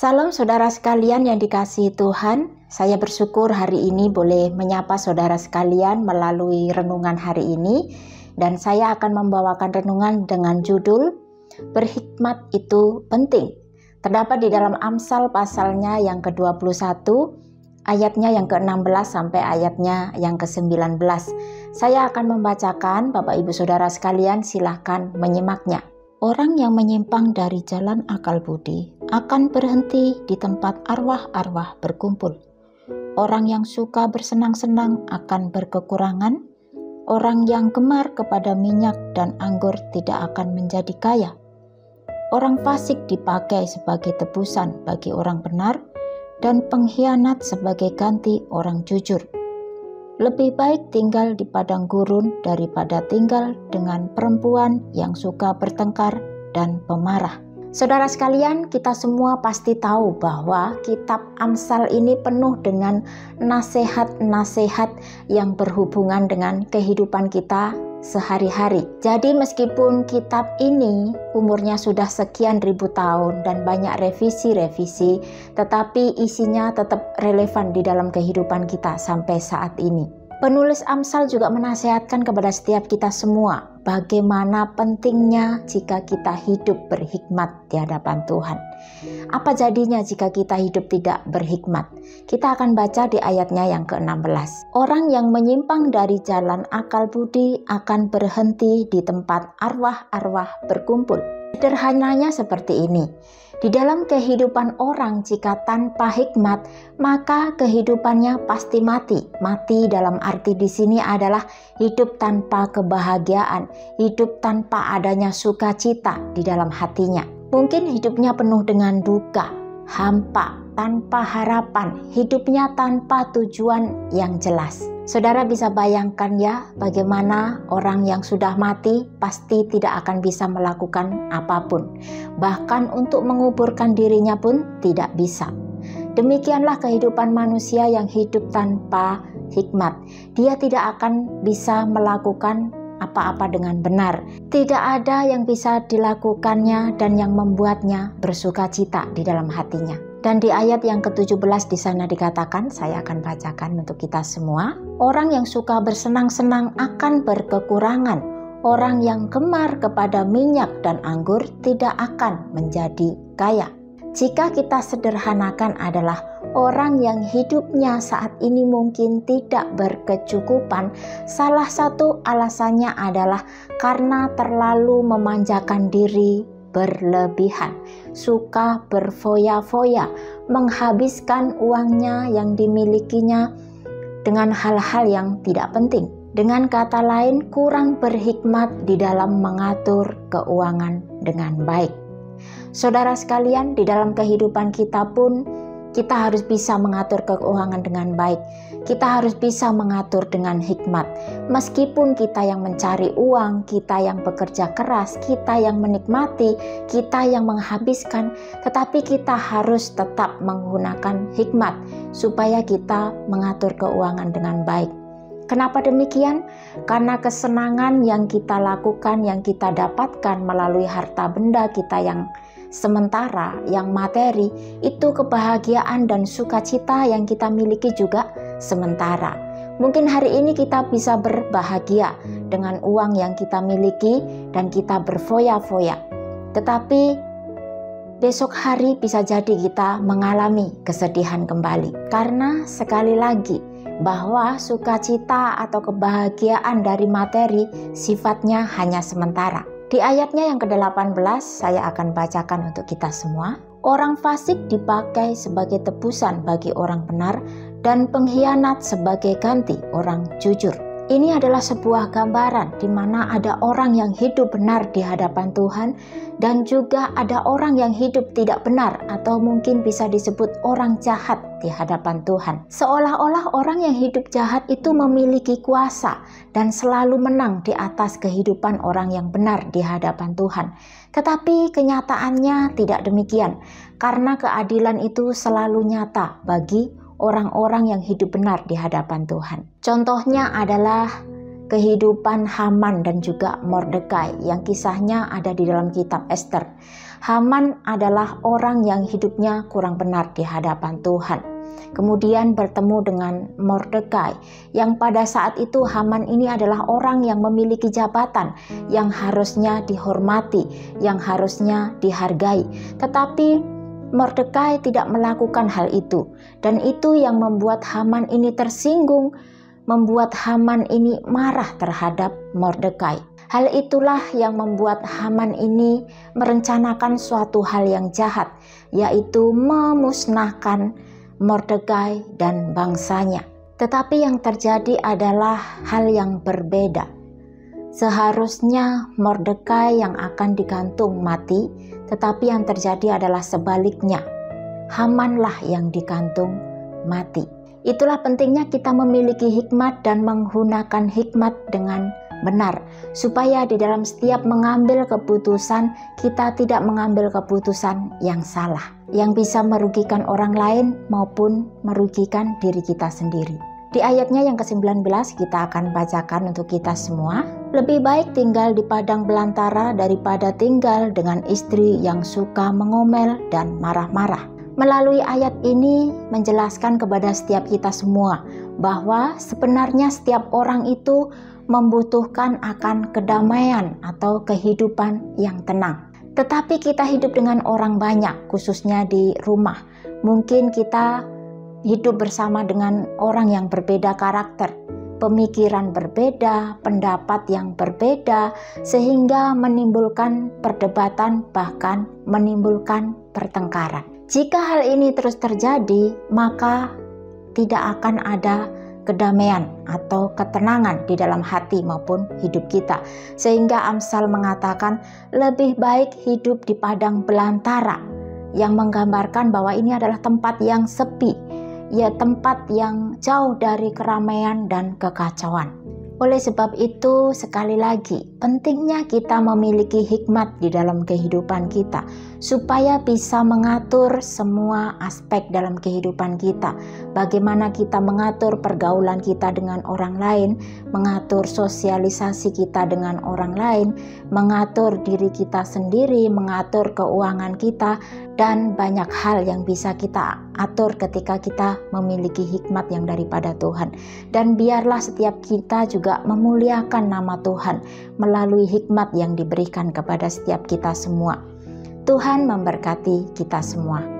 Salam saudara sekalian yang dikasihi Tuhan. Saya bersyukur hari ini boleh menyapa saudara sekalian melalui renungan hari ini. Dan saya akan membawakan renungan dengan judul Berhikmat itu penting. Terdapat di dalam Amsal pasalnya yang ke-21, ayatnya yang ke-16 sampai ayatnya yang ke-19. Saya akan membacakan, Bapak Ibu Saudara sekalian silahkan menyimaknya. Orang yang menyimpang dari jalan akal budi akan berhenti di tempat arwah-arwah berkumpul. Orang yang suka bersenang-senang akan berkekurangan. Orang yang gemar kepada minyak dan anggur tidak akan menjadi kaya. Orang fasik dipakai sebagai tebusan bagi orang benar, dan pengkhianat sebagai ganti orang jujur. Lebih baik tinggal di padang gurun daripada tinggal dengan perempuan yang suka bertengkar dan pemarah. Saudara sekalian, kita semua pasti tahu bahwa kitab Amsal ini penuh dengan nasihat-nasihat yang berhubungan dengan kehidupan kita sehari-hari. Jadi meskipun kitab ini umurnya sudah sekian ribu tahun dan banyak revisi-revisi, tetapi isinya tetap relevan di dalam kehidupan kita sampai saat ini. Penulis Amsal juga menasihatkan kepada setiap kita semua bagaimana pentingnya jika kita hidup berhikmat di hadapan Tuhan. Apa jadinya jika kita hidup tidak berhikmat? Kita akan baca di ayatnya yang ke-16. Orang yang menyimpang dari jalan akal budi akan berhenti di tempat arwah-arwah berkumpul. Sederhananya seperti ini. Di dalam kehidupan orang jika tanpa hikmat, maka kehidupannya pasti mati. Mati dalam arti di sini adalah hidup tanpa kebahagiaan, hidup tanpa adanya sukacita di dalam hatinya. Mungkin hidupnya penuh dengan duka, hampa, tanpa harapan, hidupnya tanpa tujuan yang jelas. Saudara bisa bayangkan ya bagaimana orang yang sudah mati pasti tidak akan bisa melakukan apapun. Bahkan untuk menguburkan dirinya pun tidak bisa. Demikianlah kehidupan manusia yang hidup tanpa hikmat. Dia tidak akan bisa melakukan apa-apa dengan benar. Tidak ada yang bisa dilakukannya dan yang membuatnya bersukacita di dalam hatinya. Dan di ayat yang ke-17 di sana dikatakan, saya akan bacakan untuk kita semua. Orang yang suka bersenang-senang akan berkekurangan. Orang yang gemar kepada minyak dan anggur tidak akan menjadi kaya. Jika kita sederhanakan adalah orang yang hidupnya saat ini mungkin tidak berkecukupan, salah satu alasannya adalah karena terlalu memanjakan diri berlebihan, suka berfoya-foya, menghabiskan uangnya yang dimilikinya dengan hal-hal yang tidak penting. Dengan kata lain, kurang berhikmat di dalam mengatur keuangan dengan baik. Saudara sekalian, di dalam kehidupan kita pun kita harus bisa mengatur keuangan dengan baik. Kita harus bisa mengatur dengan hikmat. Meskipun kita yang mencari uang, kita yang bekerja keras, kita yang menikmati, kita yang menghabiskan, tetapi kita harus tetap menggunakan hikmat supaya kita mengatur keuangan dengan baik. Kenapa demikian? Karena kesenangan yang kita lakukan, yang kita dapatkan melalui harta benda kita yang sementara, yang materi, itu kebahagiaan dan sukacita yang kita miliki juga sementara. Mungkin hari ini kita bisa berbahagia dengan uang yang kita miliki dan kita berfoya-foya. Tetapi besok hari bisa jadi kita mengalami kesedihan kembali. Karena sekali lagi bahwa sukacita atau kebahagiaan dari materi sifatnya hanya sementara. Di ayatnya yang ke-18 saya akan bacakan untuk kita semua. Orang fasik dipakai sebagai tebusan bagi orang benar dan pengkhianat sebagai ganti orang jujur. Ini adalah sebuah gambaran di mana ada orang yang hidup benar di hadapan Tuhan dan juga ada orang yang hidup tidak benar atau mungkin bisa disebut orang jahat di hadapan Tuhan. Seolah-olah orang yang hidup jahat itu memiliki kuasa dan selalu menang di atas kehidupan orang yang benar di hadapan Tuhan. Tetapi kenyataannya tidak demikian, karena keadilan itu selalu nyata bagi orang-orang yang hidup benar di hadapan Tuhan. Contohnya adalah kehidupan Haman dan juga Mordekai yang kisahnya ada di dalam kitab Ester. Haman adalah orang yang hidupnya kurang benar di hadapan Tuhan. Kemudian bertemu dengan Mordekai yang pada saat itu Haman ini adalah orang yang memiliki jabatan yang harusnya dihormati, yang harusnya dihargai. Tetapi Mordekai tidak melakukan hal itu, dan itu yang membuat Haman ini tersinggung, membuat Haman ini marah terhadap Mordekai. Hal itulah yang membuat Haman ini merencanakan suatu hal yang jahat, yaitu memusnahkan Mordekai dan bangsanya. Tetapi yang terjadi adalah hal yang berbeda. Seharusnya Mordekai yang akan digantung mati, tetapi yang terjadi adalah sebaliknya. Hamanlah yang digantung mati. Itulah pentingnya kita memiliki hikmat dan menggunakan hikmat dengan benar, supaya di dalam setiap mengambil keputusan, kita tidak mengambil keputusan yang salah, yang bisa merugikan orang lain maupun merugikan diri kita sendiri. Di ayatnya yang ke-19 kita akan bacakan untuk kita semua. Lebih baik tinggal di padang belantara daripada tinggal dengan istri yang suka mengomel dan marah-marah. Melalui ayat ini menjelaskan kepada setiap kita semua bahwa sebenarnya setiap orang itu membutuhkan akan kedamaian atau kehidupan yang tenang. Tetapi kita hidup dengan orang banyak, khususnya di rumah. Mungkin kita hidup bersama dengan orang yang berbeda karakter, pemikiran berbeda, pendapat yang berbeda, sehingga menimbulkan perdebatan, bahkan menimbulkan pertengkaran. Jika hal ini terus terjadi, maka tidak akan ada kedamaian atau ketenangan di dalam hati maupun hidup kita. Sehingga Amsal mengatakan lebih baik hidup di padang belantara, yang menggambarkan bahwa ini adalah tempat yang sepi, ya tempat yang jauh dari keramaian dan kekacauan. Oleh sebab itu, sekali lagi, pentingnya kita memiliki hikmat di dalam kehidupan kita, supaya bisa mengatur semua aspek dalam kehidupan kita. Bagaimana kita mengatur pergaulan kita dengan orang lain, mengatur sosialisasi kita dengan orang lain, mengatur diri kita sendiri, mengatur keuangan kita, dan banyak hal yang bisa kita atur ketika kita memiliki hikmat yang daripada Tuhan. Dan biarlah setiap kita juga memuliakan nama Tuhan melalui hikmat yang diberikan kepada setiap kita semua. Tuhan memberkati kita semua.